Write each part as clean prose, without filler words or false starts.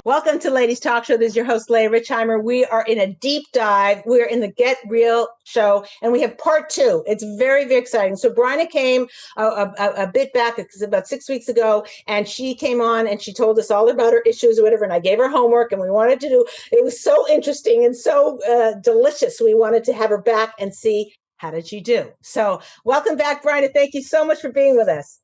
Welcome to Ladies Talk Show. This is your host, Leah Richeimer. We are in a deep dive. We're in the Get Real show, and we have part two. It's very, very exciting. So Bryna came a bit back, about 6 weeks ago, and she came on and she told us all about her issues or whatever, and I gave her homework, and we wanted to do, it was so interesting and so delicious. We wanted to have her back and see, how did she do? So welcome back, Bryna. Thank you so much for being with us.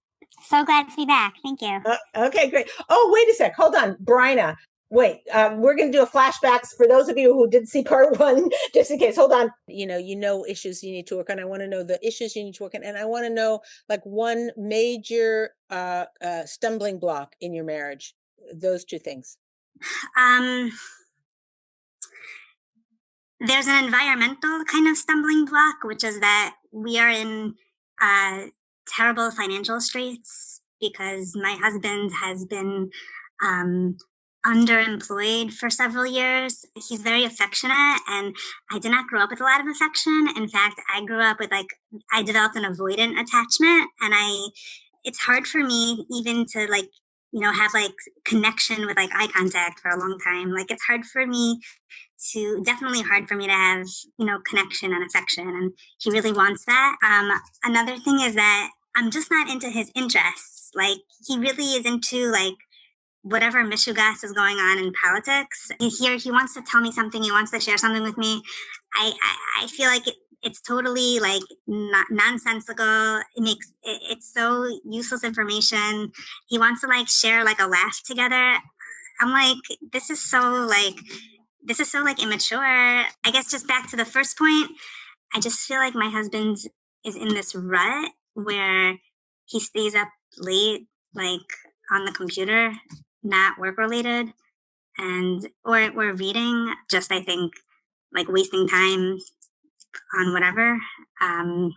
So glad to be back. Thank you. Okay, great. Oh, wait a sec. Hold on, Bryna. Wait, we're going to do a flashbacks for those of you who didn't see part one, just in case. Hold on. You know issues you need to work on. I want to know the issues you need to work on. And I want to know like one major stumbling block in your marriage. Those two things. There's an environmental kind of stumbling block, which is that we are in terrible financial straits because my husband has been underemployed for several years. He's very affectionate, and I did not grow up with a lot of affection. In fact, I grew up with I developed an avoidant attachment, and it's hard for me even to have connection with eye contact for a long time. It's hard for me definitely hard for me to have, connection and affection. And he really wants that. Another thing is that I'm just not into his interests. He really is into whatever mishugas is going on in politics. He wants to tell me something. He wants to share something with me. I feel like it's totally nonsensical. It's so useless information. He wants to share a laugh together. I'm this is so immature. I guess just back to the first point, I just feel like my husband is in this rut where he stays up late, on the computer, not work related, or reading, just I think wasting time on whatever. And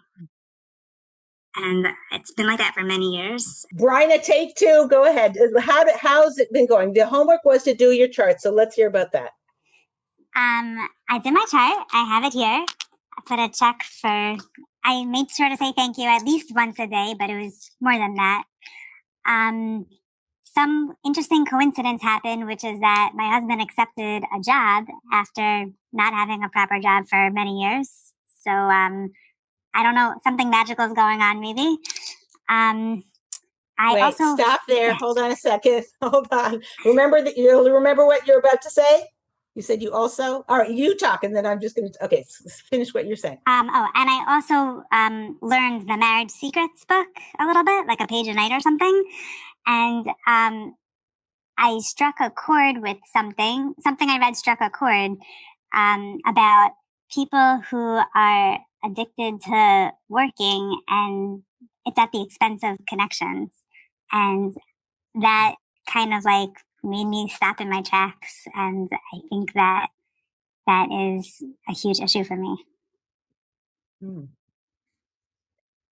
it's been like that for many years. Bryna, take two. Go ahead. How's it been going? The homework was to do your chart, so let's hear about that. I did my chart. I have it here. I put a check I made sure to say thank you at least once a day, but it was more than that. Some interesting coincidence happened, which is that my husband accepted a job after not having a proper job for many years. So, I don't know, something magical is going on maybe. Stop there. Hold on a second. Hold on. Remember what you're about to say? You said you also, all right, you talk, and then I'm just going to, finish what you're saying. And I also learned the Marriage Secrets book a little bit, like a page a night or something. And I struck a chord with something I read struck a chord about people who are addicted to working, and it's at the expense of connections. And that kind of made me stop in my tracks. And I think that is a huge issue for me.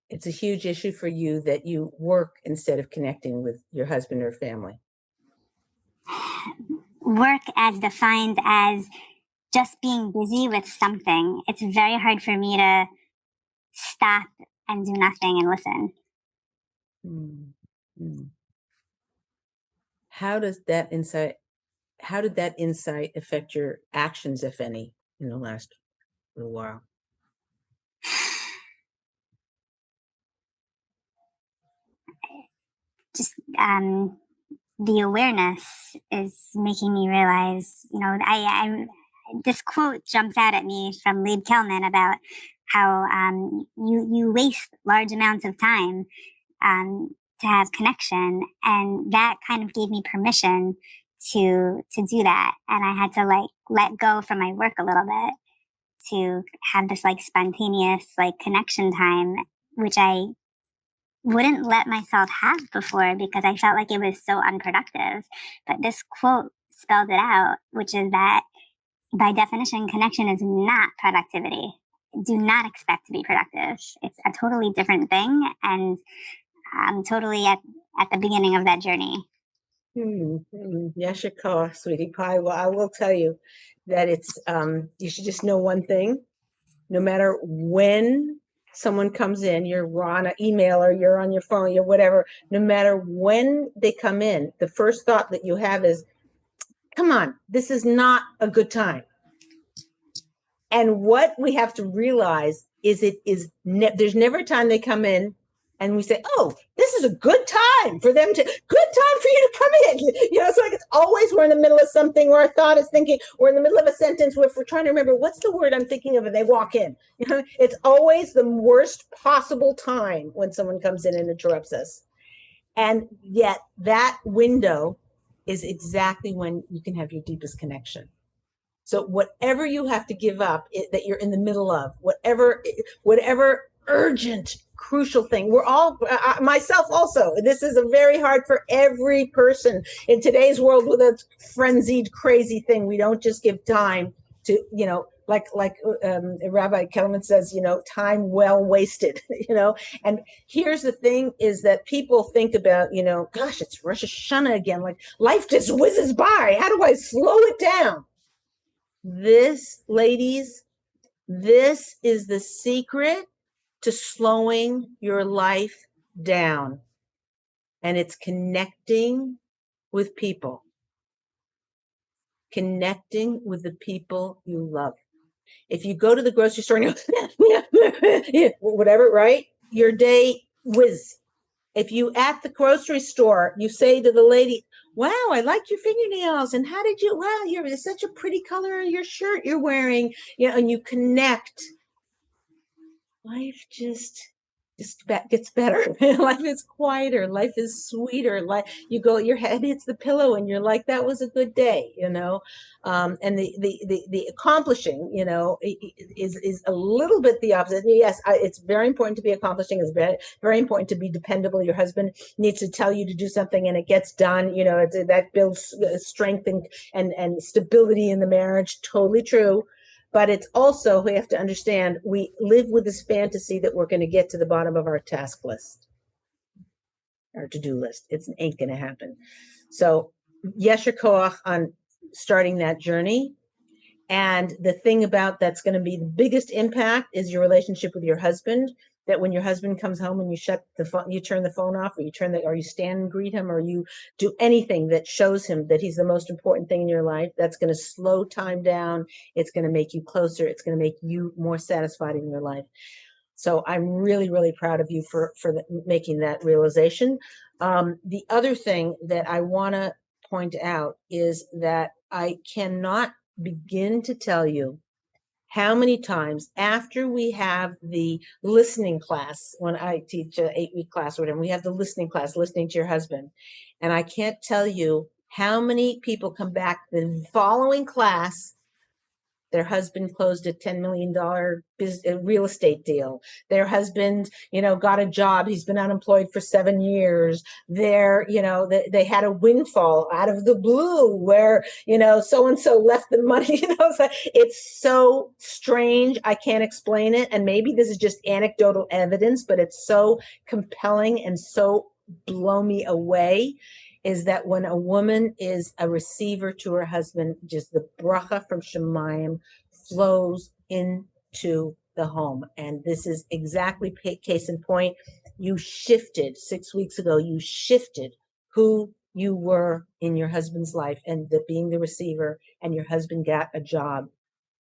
It's a huge issue for you that you work instead of connecting with your husband or family. Work as defined as just being busy with something. It's very hard for me to stop and do nothing and listen. How did that insight affect your actions, if any, in the last little while? Just the awareness is making me realize, this quote jumps out at me from Leah Richeimer about how you waste large amounts of time to have connection, and that kind of gave me permission to do that. And I had to let go from my work a little bit to have this spontaneous connection time, which I wouldn't let myself have before because I felt like it was so unproductive. But this quote spelled it out, which is that by definition, connection is not productivity. Do not expect to be productive. It's a totally different thing. And I'm totally at the beginning of that journey. Yashika, sweetie pie. Well, I will tell you that it's, you should just know one thing. No matter when someone comes in, you're on an email or you're on your phone, you're whatever, no matter when they come in, the first thought that you have is, come on, this is not a good time. And what we have to realize is there's never a time they come in and we say, oh, this is a good time for them to, good time for you to come in. It's like it's always we're in the middle of something, or our thought is thinking, we're in the middle of a sentence where if we're trying to remember, what's the word I'm thinking of, and they walk in. It's always the worst possible time when someone comes in and interrupts us. And yet that window is exactly when you can have your deepest connection. So whatever you have to give up that you're in the middle of, whatever urgent, crucial thing, we're all, myself also, this is a very hard for every person in today's world with a frenzied, crazy thing. We don't just give time to, like Rabbi Kellerman says, time well wasted, and here's the thing is that people think about, gosh, it's Rosh Hashanah again. Like life just whizzes by. How do I slow it down? This, ladies, this is the secret to slowing your life down. And it's connecting with people. Connecting with the people you love. If you go to the grocery store and you whatever, right? Your day whiz. If you at the grocery store, you say to the lady, wow, I like your fingernails. And how did you, wow, you're such a pretty color of your shirt you're wearing, and you connect. Life just gets better. Life is quieter. Life is sweeter. Your head hits the pillow and you're like, that was a good day, and the accomplishing, is a little bit the opposite. Yes, it's very important to be accomplishing. It's very, very important to be dependable. Your husband needs to tell you to do something and it gets done. That builds strength and stability in the marriage. Totally true. But it's also, we have to understand, we live with this fantasy that we're going to get to the bottom of our task list, our to-do list. It ain't going to happen. So yesher koach on starting that journey. And the thing about that's going to be the biggest impact is your relationship with your husband. That when your husband comes home and you shut the phone, you turn the phone off, or you stand and greet him, or you do anything that shows him that he's the most important thing in your life, that's going to slow time down. It's going to make you closer. It's going to make you more satisfied in your life. So I'm really, really proud of you for making that realization. The other thing that I want to point out is that I cannot begin to tell you how many times after we have the listening class, when I teach an 8-week class or whatever, we have the listening class, listening to your husband. And I can't tell you how many people come back the following class. Their husband closed a $10 million real estate deal. Their husband, got a job. He's been unemployed for 7 years. They had a windfall out of the blue where, so-and-so left the money. It's so strange. I can't explain it. And maybe this is just anecdotal evidence, but it's so compelling and so blow me away. Is that when a woman is a receiver to her husband, just the bracha from Shemayim flows into the home. And this is exactly case in point. You shifted 6 weeks ago, you shifted who you were in your husband's life, and that being the receiver, and your husband got a job.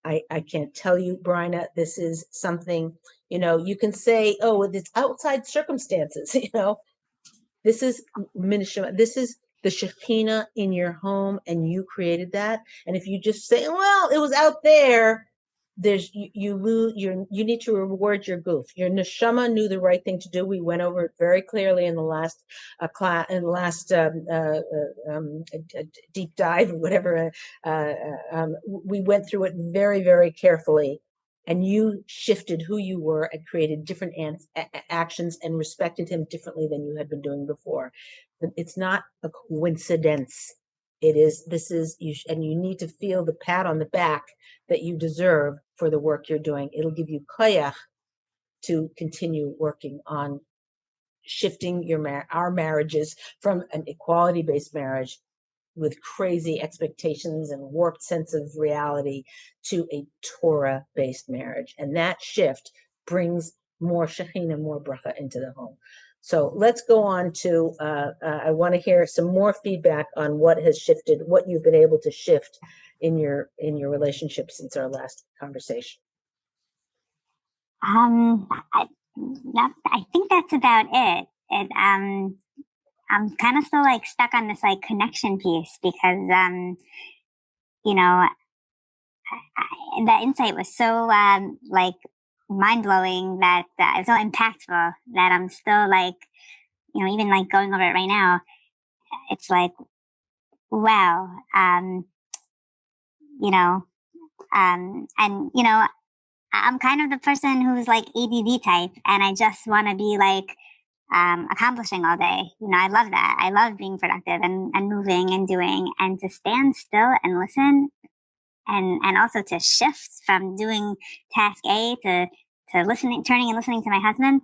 I can't tell you, Bryna, this is something, you can say, oh, it's outside circumstances, This is this is the Shekhinah in your home, and you created that. And if you just say, well, it was out there, you need to reward your goof. Your neshama knew the right thing to do. We went over it very clearly in the last class, in the last deep dive, or whatever. We went through it very, very carefully. And you shifted who you were and created different actions and respected him differently than you had been doing before. It's not a coincidence. And you need to feel the pat on the back that you deserve for the work you're doing. It'll give you koyach to continue working on shifting our marriages from an equality-based marriage with crazy expectations and warped sense of reality to a Torah-based marriage. And that shift brings more Shekhinah, more bracha into the home. So let's go on to, I want to hear some more feedback on what has shifted, what you've been able to shift in your relationship since our last conversation. I think that's about it. I'm kind of still like stuck on this like connection piece because, you know, the insight was so like mind blowing that it was so impactful that I'm still like, you know, even like going over it right now, it's like, wow, you know, and you know, I'm kind of the person who's like ADD type, and I just want to be like accomplishing all day. You know, I love that. I love being productive and moving and doing, and to stand still and listen, and also to shift from doing task A to listening, turning and listening to my husband.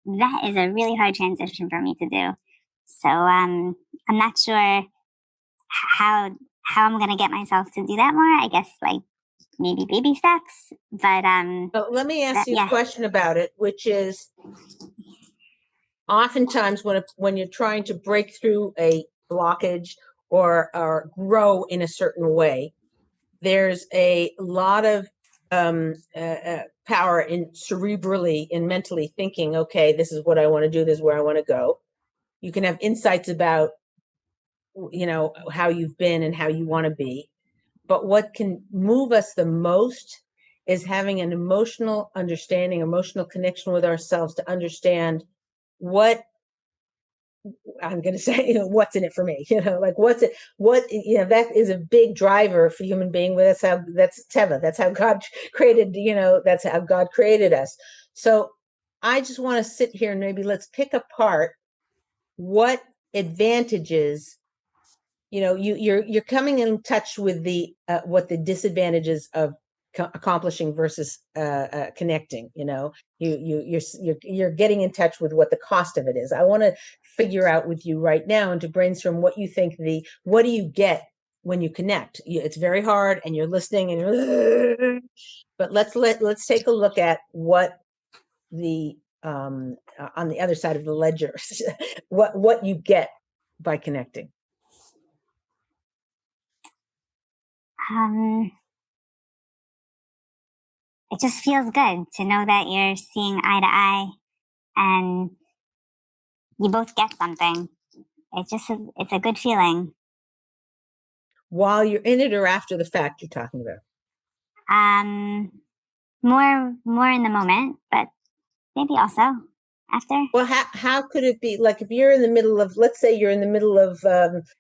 That is a really hard transition for me to do. So I'm not sure how I'm going to get myself to do that more. I guess like maybe baby steps, but let me ask you a question about it, which is oftentimes when you're trying to break through a blockage or grow in a certain way, there's a lot of power in cerebrally and mentally thinking, okay, this is what I want to do, this is where I want to go. You can have insights about, you know, how you've been and how you want to be. But what can move us the most is having an emotional understanding, emotional connection with ourselves to understand what I'm going to say, you know, what's in it for me, you know, like what, you know, that is a big driver for human being. That's Teva. That's how God created, you know, that's how God created us. So I just want to sit here and maybe let's pick apart what advantages, you know, you're coming in touch with the what the disadvantages of accomplishing versus connecting. You know, you're getting in touch with what the cost of it is. I want to figure out with you right now and to brainstorm what you think what do you get when you connect. It's very hard, and you're listening, and you're, but let's take a look at what the on the other side of the ledger, what you get by connecting. It just feels good to know that you're seeing eye to eye and you both get something. It's a good feeling. While you're in it or after the fact you're talking about? More in the moment, but maybe also after. Well, how could it be like if you're in the middle of, let's say you're in the middle of,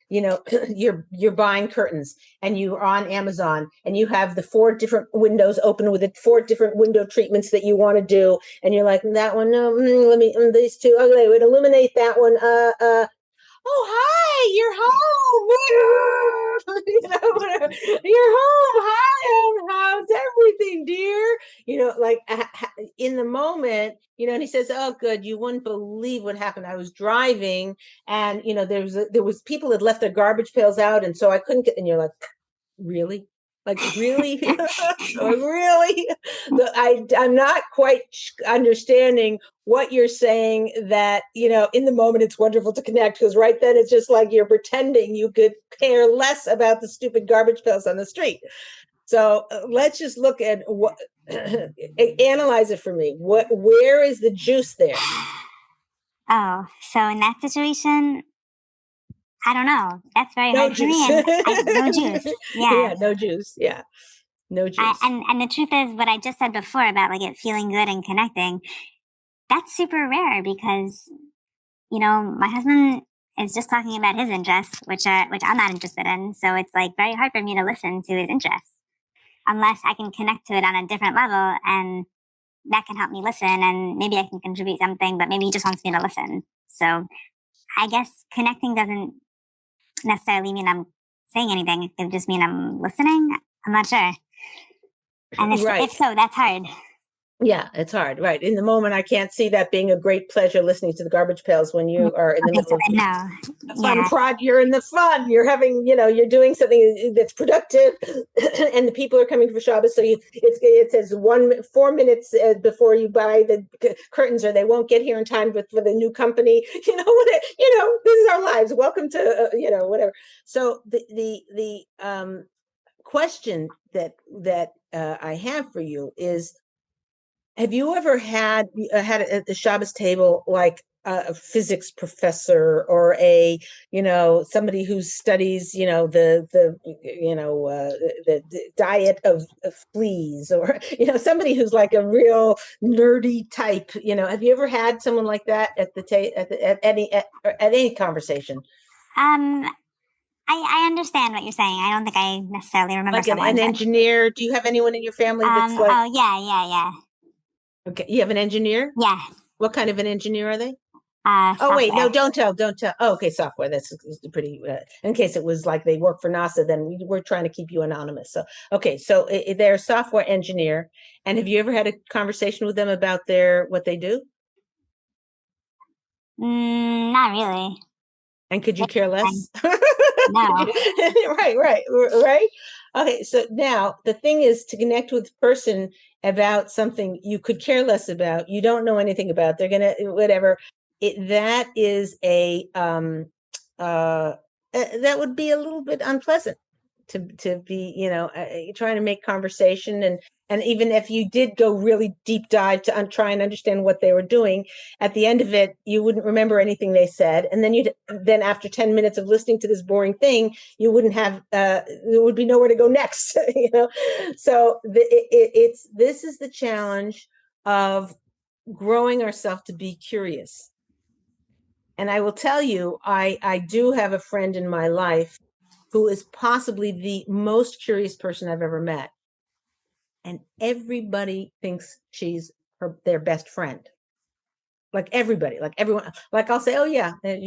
you know, you're buying curtains and you're on Amazon and you have the 4 different windows open with the 4 different window treatments that you want to do, and you're like, that one, no, let me these 2, okay, it would illuminate that one. Oh, hi, you're home. You know, you're home. Hi, how's everything, dear? You know, like in the moment, you know, and he says, oh, good. You wouldn't believe what happened. I was driving and, you know, there was people had left their garbage pails out. And so I couldn't get, and you're like, really? Like, really? Really? I'm not quite understanding what you're saying, that, you know, in the moment it's wonderful to connect, because right then it's just like you're pretending you could care less about the stupid garbage pails on the street. So let's just look at what, analyze it for me. Where is the juice there? Oh, so in that situation, I don't know. That's very hard for me. No juice. Yeah, no juice. Yeah, no juice. And the truth is, what I just said before about like it feeling good and connecting, that's super rare because, you know, my husband is just talking about his interests, which I'm not interested in. So it's like very hard for me to listen to his interests unless I can connect to it on a different level, and that can help me listen, and maybe I can contribute something, but maybe he just wants me to listen. So I guess connecting doesn't necessarily mean I'm saying anything. It could just mean I'm listening. I'm not sure. And if so, that's hard. Yeah, it's hard. Right. In the moment, I can't see that being a great pleasure listening to the garbage pails when you are in the middle of. fun Yeah. prod. You're in the fun. You're having, you're doing something that's productive, and the people are coming for Shabbos. So it says 4 minutes before you buy the curtains, or they won't get here in time for the new company. This is our lives. Welcome to whatever. So the question that I have for you is: have you ever had at the Shabbos table like a physics professor or somebody who studies the diet of fleas, or somebody who's like a real nerdy type? Have you ever had someone like that at any conversation? Um, I understand what you're saying. I don't think I necessarily remember Like an someone, but engineer? Do you have anyone in your family that's like? oh yeah. Okay, you have an engineer? Yeah. What kind of an engineer are they? Oh wait, no, Software. don't tell. Oh, okay, software. That's pretty. In case it was like they work for NASA, then we're trying to keep you anonymous. So okay, so they're a software engineer, and have you ever had a conversation with them about what they do? Not really. And could you care less? No. Right. Okay, so now the thing is to connect with a person about something you could care less about, you don't know anything about, they're gonna whatever. That is that would be a little bit unpleasant to be, trying to make conversation, and even if you did go really deep dive to try and understand what they were doing, at the end of it, you wouldn't remember anything they said. And then after 10 minutes of listening to this boring thing, you wouldn't have, there would be nowhere to go next, So this is the challenge of growing ourselves to be curious. And I will tell you, I do have a friend in my life who is possibly the most curious person I've ever met. And everybody thinks she's their best friend. Like everybody, like everyone, like I'll say, oh yeah, and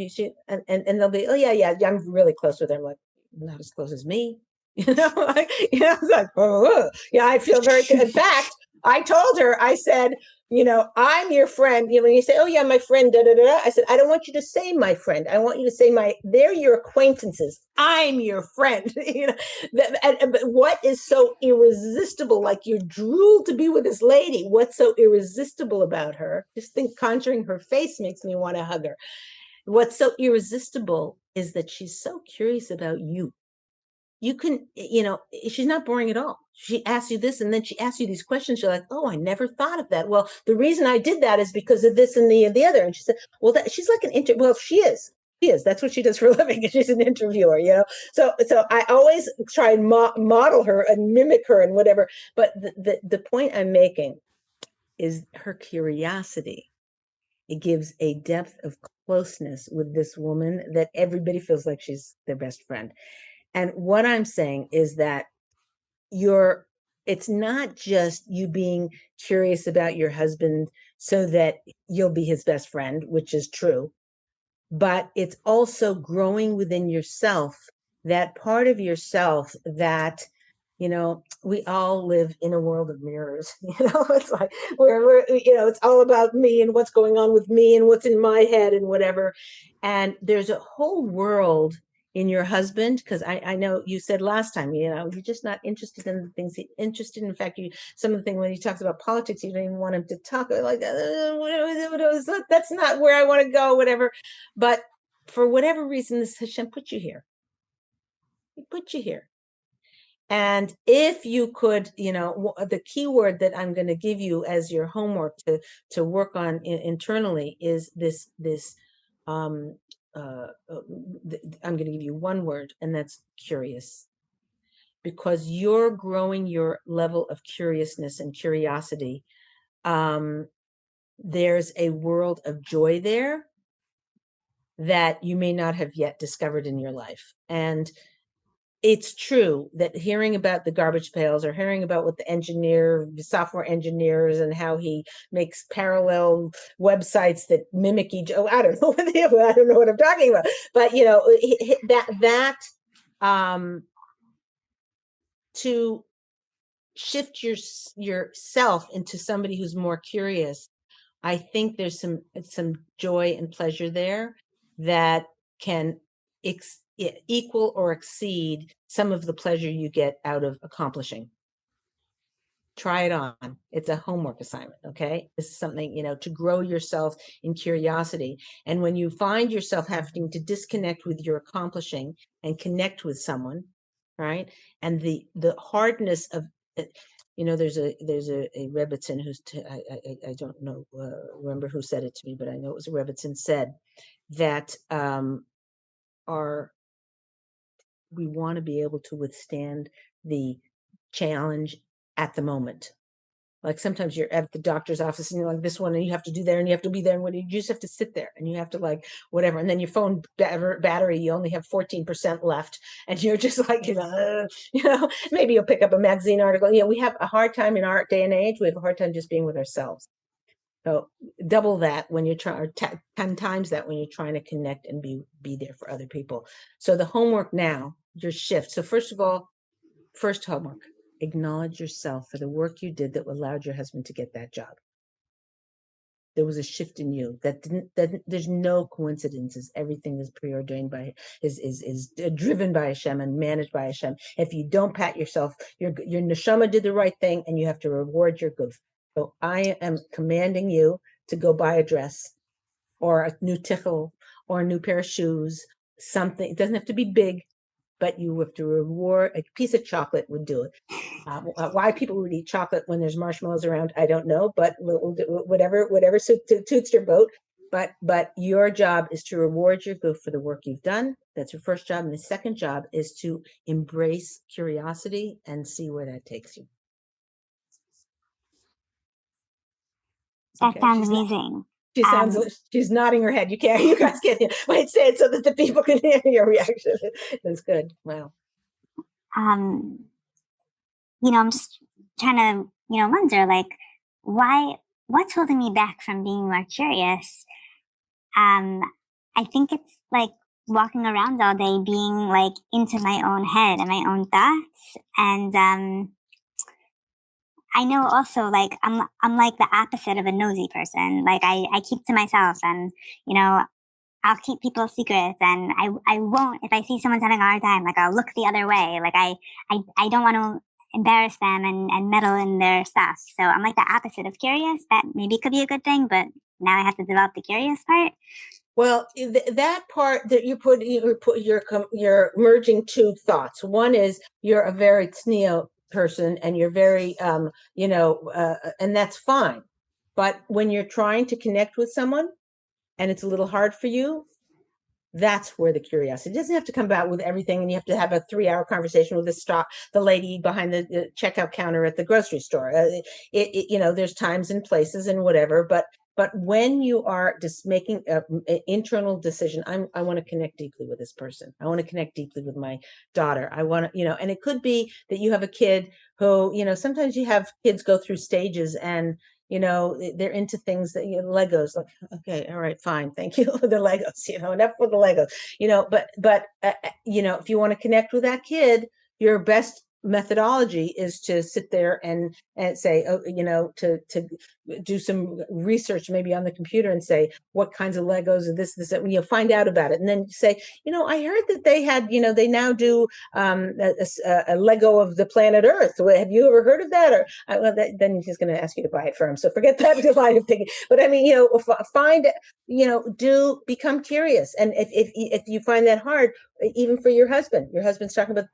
they'll be, oh yeah, I'm really close with her. I'm like, not as close as me, it's like, oh, yeah, I feel very good. In fact, I told her, I said, I'm your friend. When you say, oh yeah, my friend, da da da, I said, I don't want you to say my friend. I want you to say they're your acquaintances. I'm your friend. But what is so irresistible? Like you're drooled to be with this lady. What's so irresistible about her? Just think, conjuring her face makes me want to hug her. What's so irresistible is that she's so curious about you. You can, she's not boring at all. She asks you this, and then she asks you these questions. You're like, oh, I never thought of that. Well, the reason I did that is because of this and the other. And she said, well, she's like well, she is. She is. That's what she does for a living. She's an interviewer, So I always try and model her and mimic her and whatever. But the point I'm making is her curiosity. It gives a depth of closeness with this woman that everybody feels like she's their best friend. And what I'm saying is that it's not just you being curious about your husband so that you'll be his best friend, which is true, but it's also growing within yourself, that part of yourself that, we all live in a world of mirrors. It's like we're it's all about me and what's going on with me and what's in my head and whatever. And there's a whole world in your husband, because I know you said last time, you're just not interested in the things he's interested in. In fact, some of the things when he talks about politics, you don't even want him to talk like that's not where I want to go, whatever. But for whatever reason, this Hashem put you here. He put you here. And if you could, the key word that I'm going to give you as your homework to work on internally is this I'm going to give you one word, and that's curious, because you're growing your level of curiousness and curiosity. There's a world of joy there that you may not have yet discovered in your life. And it's true that hearing about the garbage pails, or hearing about what the software engineers, and how he makes parallel websites that mimic each other. I don't know. I don't know what I'm talking about. But to shift yourself into somebody who's more curious, I think there's some joy and pleasure there that can equal or exceed some of the pleasure you get out of accomplishing. Try it on. It's a homework assignment. Okay. This is something, to grow yourself in curiosity. And when you find yourself having to disconnect with your accomplishing and connect with someone, right? And the hardness of, there's a Rebbitzin who's, I don't know, remember who said it to me, but I know it was a Rebbitzin said that, we want to be able to withstand the challenge at the moment. Like sometimes you're at the doctor's office and you're like this one, and you have to do there and you have to be there, and you just have to sit there and you have to like whatever, and then your phone battery, you only have 14% left, and you're just like maybe you'll pick up a magazine article. We have a hard time in our day and age. We have a hard time just being with ourselves. So double that when you're trying, or 10 times that when you're trying to connect and be there for other people. So the homework now, your shift. So first of all, first homework, acknowledge yourself for the work you did that allowed your husband to get that job. There was a shift in you that there's no coincidences. Everything is preordained is driven by Hashem and managed by Hashem. If you don't pat yourself, your neshama did the right thing, and you have to reward your goof. So I am commanding you to go buy a dress or a new tichel or a new pair of shoes, something. It doesn't have to be big, but you have to reward. A piece of chocolate would do it. Why people would eat chocolate when there's marshmallows around, I don't know, but whatever suits your boat. But your job is to reward your goof for the work you've done. That's your first job. And the second job is to embrace curiosity and see where that takes you. That sounds amazing. She's nodding her head. You guys can't wait, say it so that the people can hear your reaction. That's good. Wow. I'm just trying to, wonder what's holding me back from being more curious? I think it's like walking around all day being like into my own head and my own thoughts. And, I know also like I'm like the opposite of a nosy person. Like I keep to myself, and I'll keep people's secrets, and I won't, if I see someone's having a hard time, like I'll look the other way. Like I don't want to embarrass them and meddle in their stuff. So I'm like the opposite of curious. That maybe could be a good thing, but now I have to develop the curious part. Well, that part that you're merging two thoughts. One is you're a very tzniut person, and you're very, and that's fine. But when you're trying to connect with someone and it's a little hard for you, that's where the curiosity. It doesn't have to come about with everything, and you have to have a 3-hour conversation with the lady behind the checkout counter at the grocery store. There's times and places and whatever, but when you are just making an internal decision, I want to connect deeply with this person. I want to connect deeply with my daughter. I want to, and it could be that you have a kid who, sometimes you have kids go through stages, and they're into things that, Legos, like, okay, all right, fine. Thank you. The Legos, enough with the Legos, but if you want to connect with that kid, your best methodology is to sit there and say, to do some research maybe on the computer and say, what kinds of Legos are this, that, find out about it. And then say, I heard that they had, they now do a Lego of the planet Earth. Have you ever heard of that? Or then he's going to ask you to buy it for him. So forget that line of thinking. But I mean, find, become curious. And if you find that hard, even for your husband's talking about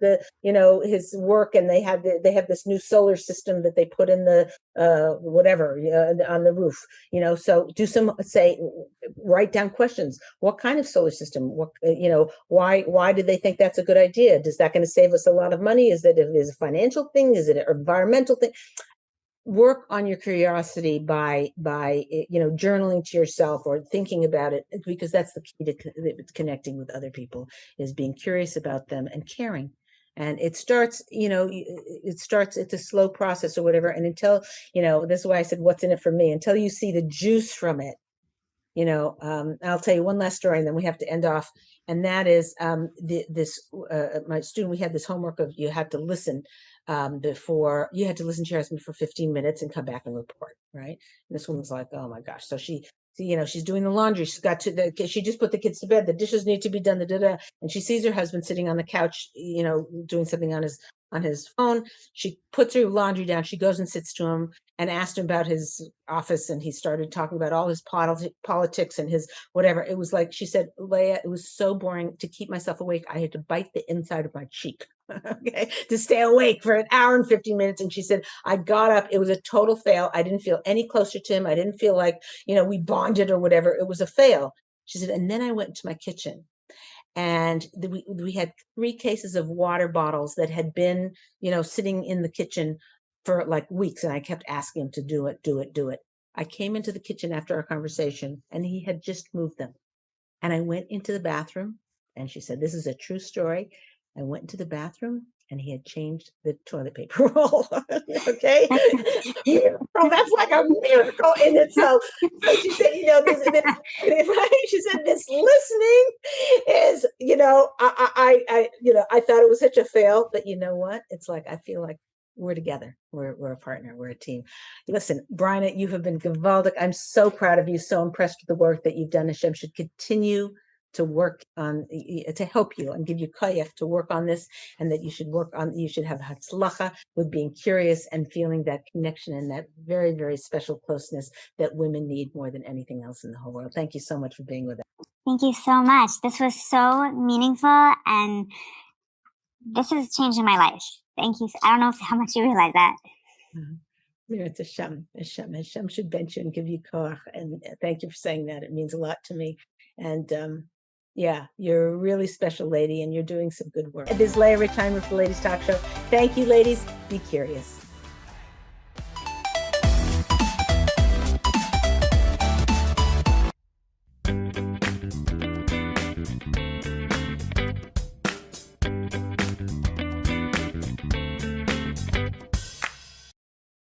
his work, and they have this new solar system that they put in the whatever on the roof, so write down questions. What kind of solar system? What, why do they think that's a good idea? Is that going to save us a lot of money? Is it a financial thing? Is it an environmental thing? Work on your curiosity by journaling to yourself or thinking about it, because that's the key to connecting with other people, is being curious about them and caring. And it starts, it's a slow process or whatever. And until, this is why I said, what's in it for me? Until you see the juice from it, I'll tell you one last story, and then we have to end off. And that is my student, we had this homework of you had to listen before you had to listen to your husband for 15 minutes and come back and report, right? And this one was like, oh my gosh. So she she's doing the laundry. She's got she just put the kids to bed. The dishes need to be done. And she sees her husband sitting on the couch, doing something on his phone. She puts her laundry down. She goes and sits to him and asked him about his office. And he started talking about all his politics and his whatever. It was like, she said, Leah, it was so boring to keep myself awake. I had to bite the inside of my cheek. Okay, to stay awake for an hour and 15 minutes. And she said, I got up. It was a total fail. I didn't feel any closer to him. I didn't feel like, we bonded or whatever. It was a fail. She said, and then I went to my kitchen, and we had 3 cases of water bottles that had been, sitting in the kitchen for like weeks. And I kept asking him to do it. I came into the kitchen after our conversation and he had just moved them. And I went into the bathroom, and she said, this is a true story. I went into the bathroom and he had changed the toilet paper roll. Okay. Miracle. That's like a miracle in itself. So she said, she said, this listening is, I thought it was such a fail, but you know what? It's like, I feel like we're together. We're a partner. We're a team. Listen, Bryna, you have been gewaldic. I'm so proud of you. So impressed with the work that you've done. Hashem should continue to work on, to help you and give you koyach to work on this, and that you should have hatzlacha with being curious and feeling that connection and that very, very special closeness that women need more than anything else in the whole world. Thank you so much for being with us. Thank you so much. This was so meaningful, and this is changing my life. Thank you. I don't know how much you realize that. It's Hashem should bench you and give you koach. And thank you for saying that. It means a lot to me. And you're a really special lady, and you're doing some good work. This is Leah Richeimer for Ladies Talk Show. Thank you, ladies. Be curious.